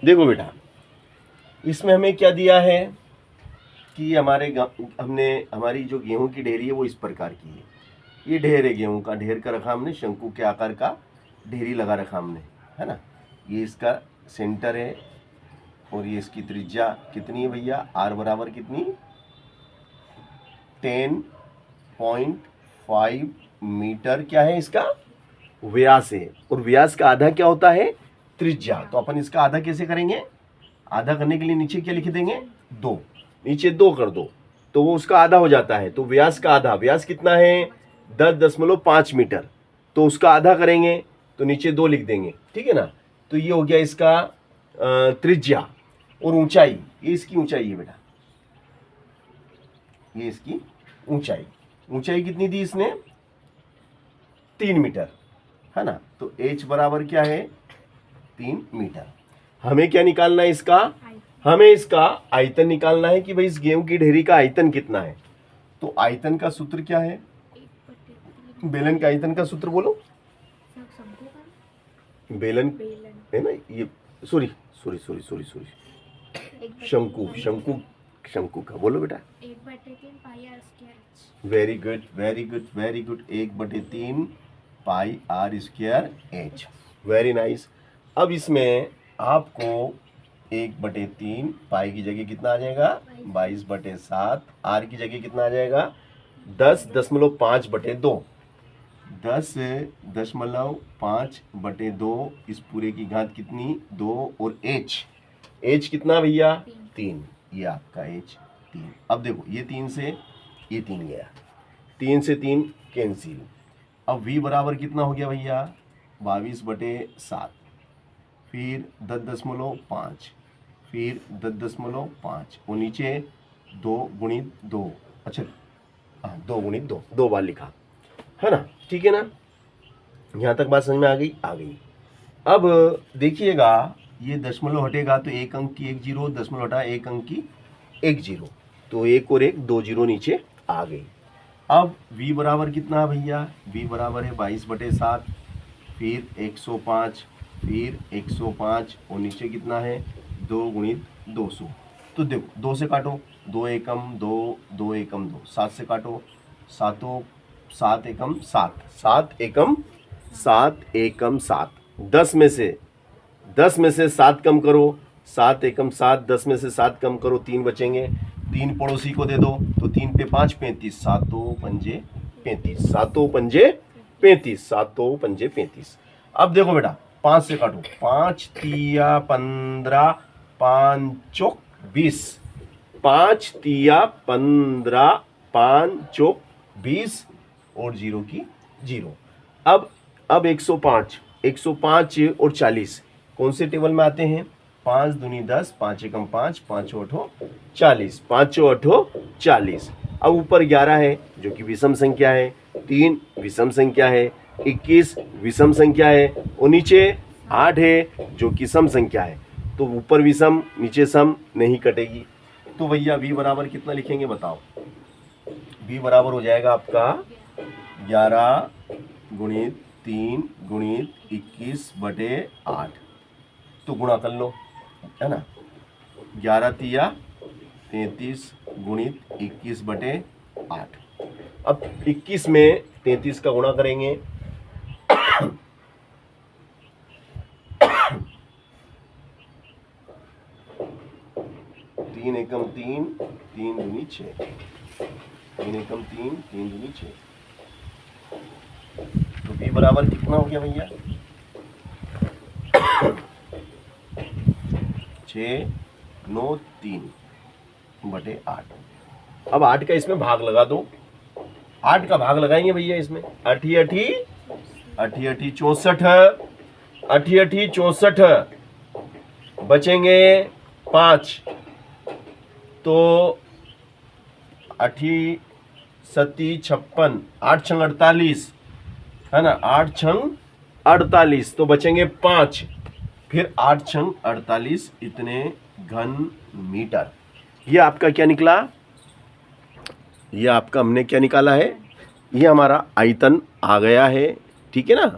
देखो बेटा, इसमें हमें क्या दिया है कि हमने हमारी जो गेहूं की ढेरी है वो इस प्रकार की है। ये ढेर है गेहूं का, ढेर का रखा हमने, शंकु के आकार का ढेरी लगा रखा हमने, है ना। ये इसका सेंटर है और ये इसकी त्रिज्या कितनी है भैया, आर बराबर कितनी, 10.5 मीटर क्या है, इसका व्यास है। और व्यास का आधा क्या होता है, त्रिज्या। तो अपन इसका आधा कैसे करेंगे, आधा करने के लिए नीचे क्या लिख देंगे, 2, नीचे 2 कर दो तो वो उसका आधा हो जाता है। तो व्यास का आधा, व्यास कितना है 10.5 मीटर, तो उसका आधा करेंगे तो नीचे 2 लिख देंगे, ठीक है ना। तो ये हो गया इसका त्रिज्या। और ऊंचाई, ये इसकी ऊंचाई है बेटा, ये इसकी ऊंचाई। ऊंचाई कितनी दी इसने, 3 मीटर, है ना। तो h बराबर क्या है, 3 मीटर। हमें क्या निकालना है इसका, हमें इसका आयतन निकालना है कि भाई इस गेहूं की ढेरी का आयतन कितना है। तो आयतन का सूत्र क्या है, बेलन का आयतन का सूत्र बोलो। बेलन है ना, ये sorry sorry sorry sorry sorry शंकु शंकु शंकु का बोलो बेटा। 1/3 pi R square. Very good very good very good, 1/3 pi R square H, very nice. अब इसमें आपको 1/3 पाई की जगह कितना आ जाएगा, 22/7, आर की जगह कितना आ जाएगा, 10.5/2, 10.5/2, इस पूरे की घात कितनी, 2, और एच कितना भैया, 3, ये आपका एच 3। अब देखो ये 3 से ये 3 गया, 3 से 3 कैंसिल। अब v बराबर कितना हो गया भैया, 22/7, फिर 10.5, फिर 10.5, और नीचे 2 × 2, अच्छा हाँ 2 × 2, 2 बार लिखा, है ना, ठीक है ना। यहाँ तक बात समझ में आ गई, आ गई। अब देखिएगा, ये दशमलव हटेगा तो 1 अंक की 1 0, दशमलव हटा 1 अंक की 1 0, तो 1 और 1 2 0 नीचे आ गई। अब v बराबर कितना है भैया, v बराबर है 22/7, फिर 105, फिर 105, और नीचे कितना है 2 × 200। तो देखो 2 से काटो, 2 एकम 2, 2 एकम 2, 7 से काटो, 7 एकम 7, 7 एकम 7, 10 में से 7 कम करो, 7 एकम 7, 10 में से 7 कम करो, 3 बचेंगे, 3 पड़ोसी को दे दो, तो 3 पे 5 35, 7 पंजे 35, 7 पंजे 35, 7 पंजे 35। अब देखो बेटा 5 से काटो, 5 तिया 15, 5 चौक 20, 5 तिया 15, 5 चौक 20, और 0 की 0। अब 105 और 40 कौन से टेबल में आते हैं, 5 दूनी 10, 5 एकम 5, 5 8 40, 5 8 40। अब ऊपर 11 है जो कि विषम संख्या है, 3 विषम संख्या है, 21 विषम संख्या है, और नीचे 8 है जो कि सम संख्या है। तो ऊपर विषम नीचे सम, नहीं कटेगी। तो भैया v बराबर कितना लिखेंगे बताओ, v बराबर हो जाएगा आपका 11 × 3 × 21/8, तो गुणा कर लो, है ना। 11 तिया 33 × 21/8। अब 21 में 33 का गुणा करेंगे, 3 एकम 3, 3 दूनी 6, 3 एकम 3, 3 दूनी 6। तो v बराबर कितना हो गया भैया, 6 9 3/8। अब 8 का इसमें भाग लगा दो, 8 का भाग लगाएंगे भैया इसमें, 8 8 64, 8 8 64, बचेंगे 5, तो 8 7 56, 8 6 48, है ना, 8 6 48, तो बचेंगे 5, फिर 8 6 48, इतने घन मीटर। ये आपका क्या निकला, ये आपका हमने क्या निकाला है, ये हमारा आयतन आ गया है, ठीक है ना।